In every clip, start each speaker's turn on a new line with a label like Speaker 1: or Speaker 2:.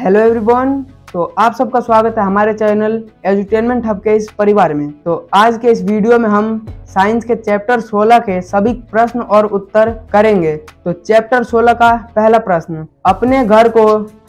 Speaker 1: Hello everyone. तो आप सबका स्वागत है हमारे चैनल एजुटेनमेंट हब के इस परिवार में। तो आज के इस वीडियो में हम साइंस के चैप्टर 16 के सभी प्रश्न और उत्तर करेंगे। तो चैप्टर 16 का पहला प्रश्न, अपने घर को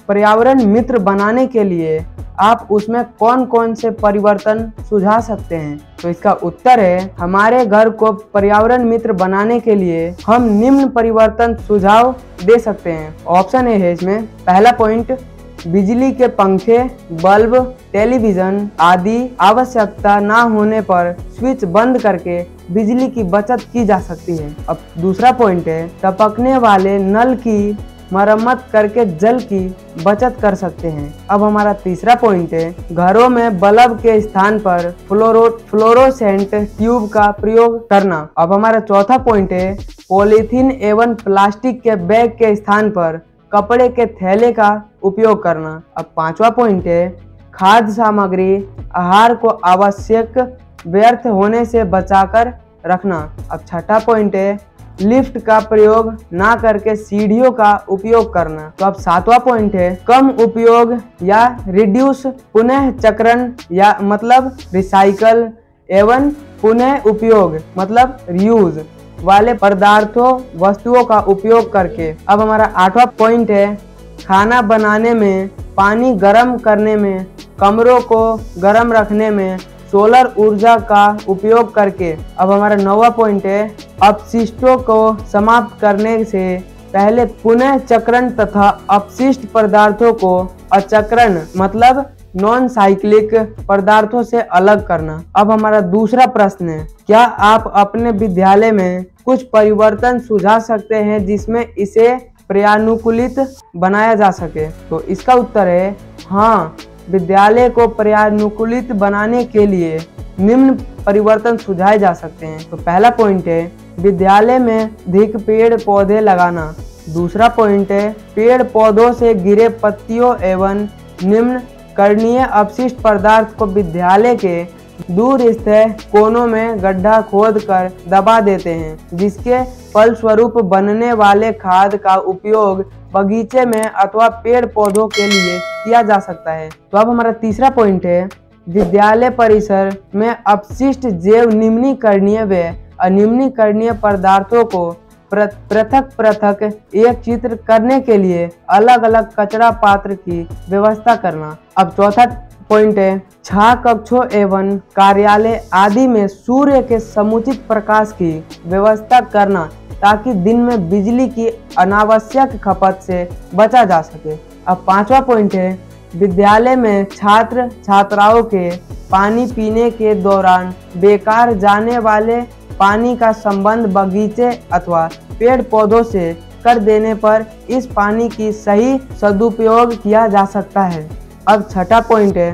Speaker 1: पर्यावरण मित्र बनाने के लिए आप उसमें कौन कौन से परिवर्तन सुझा सकते हैं। तो इसका उत्तर है, हमारे घर को पर्यावरण मित्र बनाने के लिए हम निम्न परिवर्तन सुझाव दे सकते हैं। ऑप्शन ए है इसमें। पहला पॉइंट, बिजली के पंखे, बल्ब, टेलीविजन आदि आवश्यकता ना होने पर स्विच बंद करके बिजली की बचत की जा सकती है। अब दूसरा पॉइंट है, टपकने वाले नल की मरम्मत करके जल की बचत कर सकते हैं। अब हमारा तीसरा पॉइंट है, घरों में बल्ब के स्थान पर फ्लोरोसेंट ट्यूब का प्रयोग करना। अब हमारा चौथा पॉइंट है, पॉलीथीन एवं प्लास्टिक के बैग के स्थान पर कपड़े के थैले का उपयोग करना। अब पांचवा पॉइंट है, खाद्य सामग्री आहार को आवश्यक व्यर्थ होने से बचाकर रखना। अब छठा पॉइंट है, लिफ्ट का प्रयोग ना करके सीढ़ियों का उपयोग करना। तो अब सातवां पॉइंट है, कम उपयोग या रिड्यूस पुनः चक्रण या मतलब रिसाइकल एवं पुनः उपयोग मतलब रीयूज वाले पदार्थों वस्तुओं का उपयोग करके। अब हमारा आठवां पॉइंट है, खाना बनाने में, पानी गर्म करने में, कमरों को गर्म रखने में सोलर ऊर्जा का उपयोग करके। अब हमारा नौवां पॉइंट है, अपशिष्टों को समाप्त करने से पहले पुनः चक्रण तथा अपशिष्ट पदार्थों को अचक्रण मतलब नॉन साइक्लिक पदार्थों से अलग करना। अब हमारा दूसरा प्रश्न है, क्या आप अपने विद्यालय में कुछ परिवर्तन सुझा सकते हैं जिसमें इसे पर्यानुकूलित बनाया जा सके। तो इसका उत्तर है हाँ, विद्यालय को पर्यानुकूलित बनाने के लिए निम्न परिवर्तन सुझाए जा सकते हैं। तो पहला पॉइंट है, विद्यालय में अधिक पेड़ पौधे लगाना। दूसरा पॉइंट है, पेड़ पौधों से गिरे पत्तियों एवं निम्न करणीय अपशिष्ट पदार्थ को विद्यालय के दूर स्थित कोनों में गड्ढा खोद कर दबा देते हैं, जिसके फलस्वरूप बनने वाले खाद का उपयोग बगीचे में अथवा पेड़ पौधों के लिए किया जा सकता है। तो अब हमारा तीसरा पॉइंट है, विद्यालय परिसर में अपशिष्ट जैव निम्नीकरणीय व अनिम्नीकरणीय पदार्थों को पृथक एक चित्र करने के लिए अलग अलग कचरा पात्र की व्यवस्था करना। अब चौथा पॉइंट है, छाया कक्षों एवं कार्यालय आदि में सूर्य के समुचित प्रकाश की व्यवस्था करना ताकि दिन में बिजली की अनावश्यक खपत से बचा जा सके। अब पांचवा पॉइंट है, विद्यालय में छात्र छात्राओं के पानी पीने के दौरान बेकार जाने वाले पानी का संबंध बगीचे अथवा पेड़ पौधों से कर देने पर इस पानी की सही सदुपयोग किया जा सकता है। अब छठा पॉइंट है,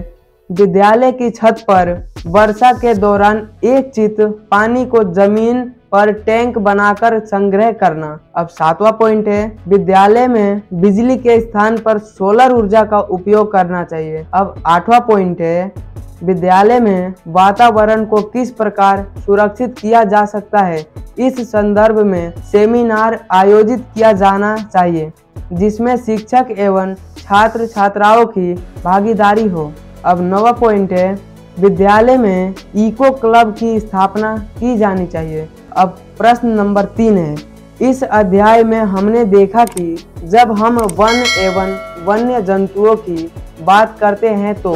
Speaker 1: विद्यालय की छत पर वर्षा के दौरान एक चित पानी को जमीन पर टैंक बनाकर संग्रह करना। अब सातवां पॉइंट है, विद्यालय में बिजली के स्थान पर सोलर ऊर्जा का उपयोग करना चाहिए। अब आठवां पॉइंट है, विद्यालय में वातावरण को किस प्रकार सुरक्षित किया जा सकता है, इस संदर्भ में सेमिनार आयोजित किया जाना चाहिए जिसमें शिक्षक एवं छात्र छात्राओं की भागीदारी हो। अब नौवां पॉइंट है, विद्यालय में इको क्लब की स्थापना की जानी चाहिए। अब प्रश्न नंबर 3 है, इस अध्याय में हमने देखा कि जब हम वन एवं वन्य जंतुओं की बात करते हैं तो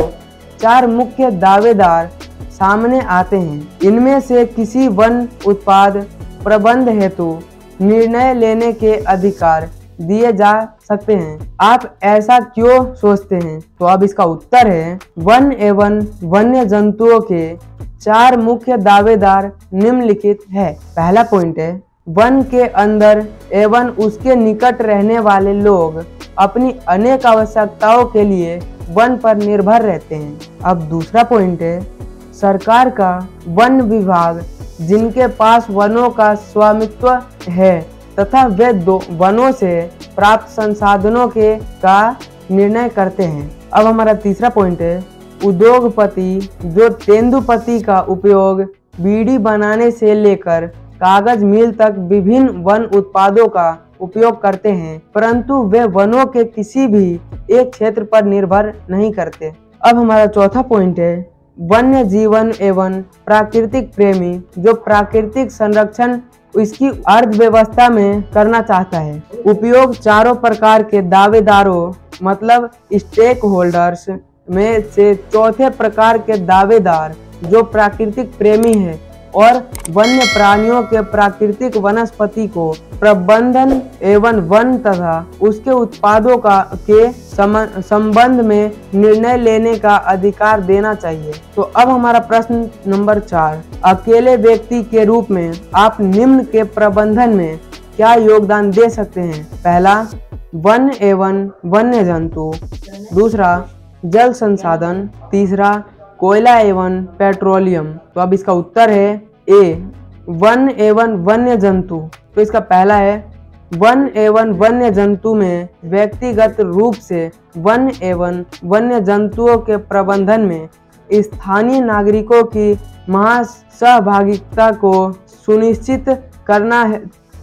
Speaker 1: 4 मुख्य दावेदार सामने आते हैं। इनमें से किसी वन उत्पाद प्रबंध हेतु निर्णय लेने के अधिकार दिए जा सकते हैं। आप ऐसा क्यों सोचते हैं? तो अब इसका उत्तर है, वन एवं वन्य जंतुओं के 4 मुख्य दावेदार निम्नलिखित है। पहला पॉइंट है, वन के अंदर एवं उसके निकट रहने वाले लोग अपनी अनेक आवश्यकताओं के लिए वन पर निर्भर रहते हैं। अब दूसरा पॉइंट है, सरकार का वन विभाग जिनके पास वनों का स्वामित्व है तथा वे वनों से प्राप्त संसाधनों के का निर्णय करते हैं। अब हमारा तीसरा पॉइंट है, उद्योगपति जो तेंदुपत्ती का उपयोग बीड़ी बनाने से लेकर कागज मिल तक विभिन्न वन उत्पादों का उपयोग करते हैं, परंतु वे वनों के किसी भी एक क्षेत्र पर निर्भर नहीं करते। अब हमारा चौथा पॉइंट है वन्य जीवन एवं प्राकृतिक प्रेमी, जो प्राकृतिक संरक्षण इसकी अर्थव्यवस्था में करना चाहता है। उपयोग चारों प्रकार के दावेदारों मतलब स्टेक होल्डर्स में से चौथे प्रकार के दावेदार जो प्राकृतिक प्रेमी है और वन्य प्राणियों के प्राकृतिक वनस्पति को प्रबंधन एवं वन तथा उसके उत्पादों के संबंध में निर्णय लेने का अधिकार देना चाहिए। तो अब हमारा प्रश्न नंबर 4, अकेले व्यक्ति के रूप में आप निम्न के प्रबंधन में क्या योगदान दे सकते हैं? पहला, वन एवं वन्य जंतु। दूसरा, जल संसाधन। तीसरा, कोयला एवं पेट्रोलियम। तो अब इसका उत्तर है ए, वन एवं वन्य जंतु। तो इसका पहला है वन एवं वन्य जंतु में व्यक्तिगत रूप से वन एवं वन्य जंतुओं के प्रबंधन में स्थानीय नागरिकों की सहभागिता को सुनिश्चित करना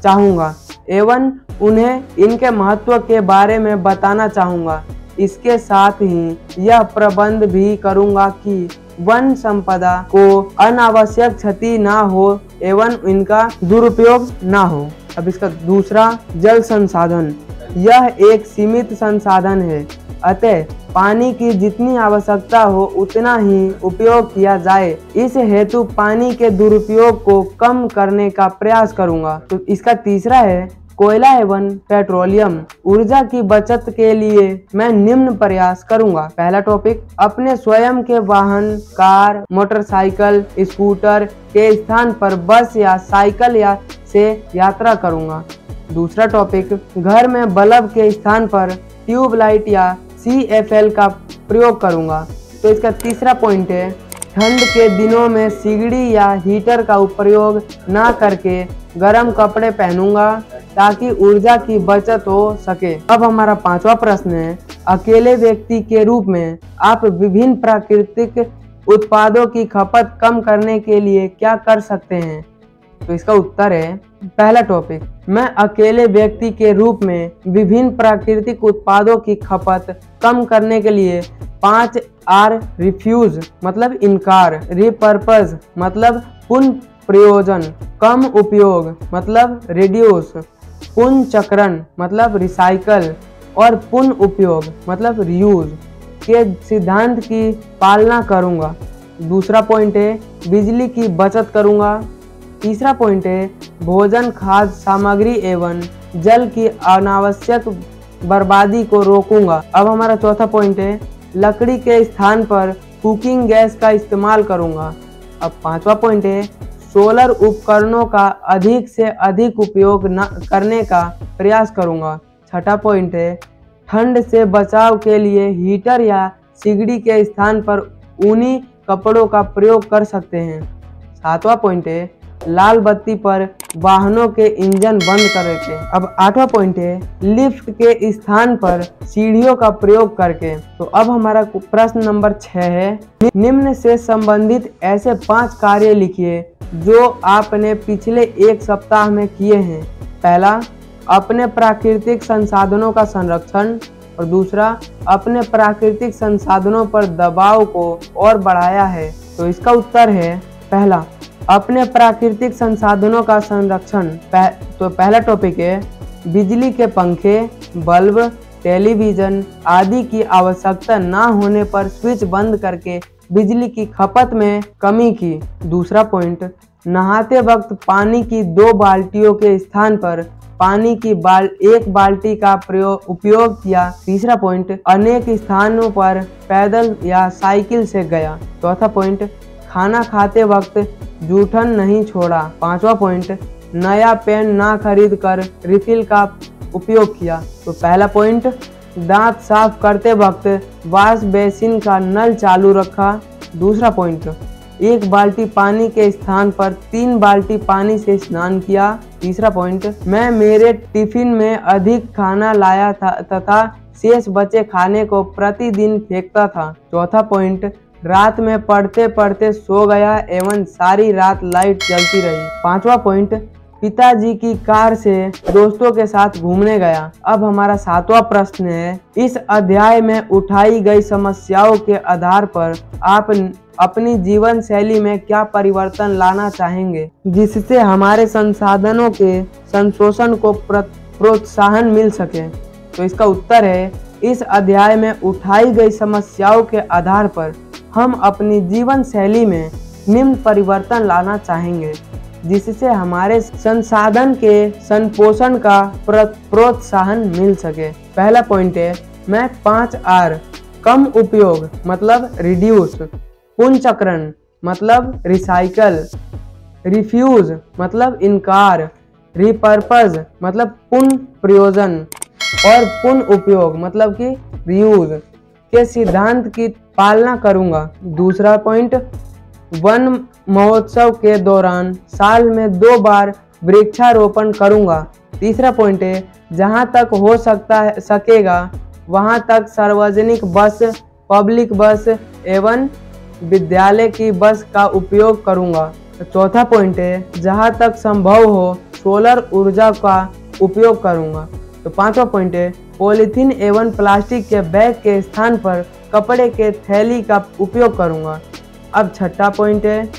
Speaker 1: चाहूँगा एवं उन्हें इनके महत्व के बारे में बताना चाहूँगा। इसके साथ ही यह प्रबंध भी करूंगा कि वन संपदा को अनावश्यक क्षति ना हो एवं इनका दुरुपयोग ना हो। अब इसका दूसरा, जल संसाधन। यह एक सीमित संसाधन है, अतः पानी की जितनी आवश्यकता हो उतना ही उपयोग किया जाए। इस हेतु पानी के दुरुपयोग को कम करने का प्रयास करूंगा। तो इसका तीसरा है कोयला एवं पेट्रोलियम। ऊर्जा की बचत के लिए मैं निम्न प्रयास करूंगा। पहला टॉपिक, अपने स्वयं के वाहन कार, मोटरसाइकिल, स्कूटर के स्थान पर बस या साइकिल से यात्रा करूंगा। दूसरा टॉपिक, घर में बल्ब के स्थान पर ट्यूबलाइट या CFL का प्रयोग करूंगा। तो इसका तीसरा पॉइंट है ठंड के दिनों में सिगड़ी या हीटर का प्रयोग ना करके गर्म कपड़े पहनूंगा ताकि ऊर्जा की बचत हो सके। अब हमारा पांचवा प्रश्न है अकेले व्यक्ति के रूप में आप विभिन्न प्राकृतिक उत्पादों की खपत कम करने के लिए क्या कर सकते हैं? तो इसका उत्तर है पहला टॉपिक, मैं अकेले व्यक्ति के रूप में विभिन्न प्राकृतिक उत्पादों की खपत कम करने के लिए 5R रिफ्यूज मतलब इनकार, रिपर्पज मतलब पुनः प्रयोजन, कम उपयोग मतलब रिड्यूस, पुनर्चक्रण मतलब रिसाइकल और पुनः उपयोग मतलब रियूज के सिद्धांत की पालना करूंगा। दूसरा पॉइंट है बिजली की बचत करूंगा। तीसरा पॉइंट है भोजन, खाद्य सामग्री एवं जल की अनावश्यक बर्बादी को रोकूंगा। अब हमारा चौथा पॉइंट है लकड़ी के स्थान पर कुकिंग गैस का इस्तेमाल करूंगा। अब पांचवा पॉइंट है सोलर उपकरणों का अधिक से अधिक उपयोग करने का प्रयास करूंगा। छठा पॉइंट है ठंड से बचाव के लिए हीटर या सिगड़ी के स्थान पर ऊनी कपड़ों का प्रयोग कर सकते हैं। सातवां पॉइंट है लाल बत्ती पर वाहनों के इंजन बंद करके। अब आठवां पॉइंट है लिफ्ट के स्थान पर सीढ़ियों का प्रयोग करके। तो अब हमारा प्रश्न नंबर 6 है निम्न से संबंधित ऐसे 5 कार्य लिखिए जो आपने पिछले 1 सप्ताह में किए हैं। पहला, अपने प्राकृतिक संसाधनों का संरक्षण और दूसरा, अपने प्राकृतिक संसाधनों पर दबाव को और बढ़ाया है। तो इसका उत्तर है पहला, अपने प्राकृतिक संसाधनों का संरक्षण। तो पहला टॉपिक है बिजली के पंखे, बल्ब, टेलीविजन आदि की आवश्यकता ना होने पर स्विच बंद करके बिजली की खपत में कमी की। दूसरा पॉइंट, नहाते वक्त पानी की 2 बाल्टियों के स्थान पर पानी की 1 बाल्टी का उपयोग किया। तीसरा पॉइंट, अनेक स्थानों पर पैदल या साइकिल से गया। चौथा पॉइंट, खाना खाते वक्त जूठन नहीं छोड़ा। पांचवा पॉइंट, नया पेन ना खरीद कर रिफिल का उपयोग किया। तो पहला पॉइंट, दांत साफ करते वक्त वॉश बेसिन का नल चालू रखा। दूसरा पॉइंट, 1 बाल्टी पानी के स्थान पर 3 बाल्टी पानी से स्नान किया। तीसरा पॉइंट, मैं मेरे टिफिन में अधिक खाना लाया था तथा शेष बचे खाने को प्रतिदिन फेंकता था। चौथा पॉइंट, रात में पढ़ते पढ़ते सो गया एवं सारी रात लाइट जलती रही। पांचवा पॉइंट, पिताजी की कार से दोस्तों के साथ घूमने गया। अब हमारा 7वां प्रश्न है, इस अध्याय में उठाई गई समस्याओं के आधार पर आप अपनी जीवन शैली में क्या परिवर्तन लाना चाहेंगे जिससे हमारे संसाधनों के संशोधन को प्रोत्साहन मिल सके। तो इसका उत्तर है, इस अध्याय में उठाई गई समस्याओं के आधार पर हम अपनी जीवन शैली में निम्न परिवर्तन लाना चाहेंगे जिससे हमारे संसाधन के संपोषण का प्रोत्साहन मिल सके। पहला पॉइंट है, मैं 5R कम उपयोग मतलब रिड्यूस, पुनर्चक्रण मतलब रिसाइकल, रिफ्यूज मतलब इनकार, रिपर्पज मतलब पुनः प्रयोजन और पुनः उपयोग मतलब कि रीयूज के सिद्धांत की पालना करूंगा। दूसरा पॉइंट, वन महोत्सव के दौरान साल में 2 बार वृक्षारोपण करूंगा। तीसरा पॉइंट है, जहां तक हो सकेगा वहां तक सार्वजनिक बस, पब्लिक बस एवं विद्यालय की बस का उपयोग करूंगा। चौथा पॉइंट है, जहां तक संभव हो सोलर ऊर्जा का उपयोग करूंगा। तो 5वां पॉइंट है, पॉलीथीन एवं प्लास्टिक के बैग के स्थान पर कपड़े के थैली का उपयोग करूंगा। अब 6ठा पॉइंट है,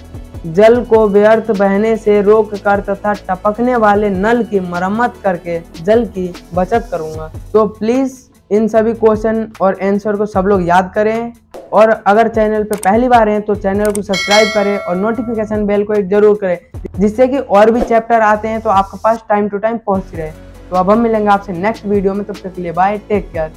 Speaker 1: जल को व्यर्थ बहने से रोककर तथा टपकने वाले नल की मरम्मत करके जल की बचत करूंगा। तो प्लीज इन सभी क्वेश्चन और आंसर को सब लोग याद करें और अगर चैनल पे पहली बार हैं तो चैनल को सब्सक्राइब करें और नोटिफिकेशन बेल को एक जरूर करें जिससे कि और भी चैप्टर आते हैं तो आपके पास टाइम टू टाइम पहुंच रहे। तो अब हम मिलेंगे आपसे नेक्स्ट वीडियो में, तब तक के लिए बाय, टेक केयर।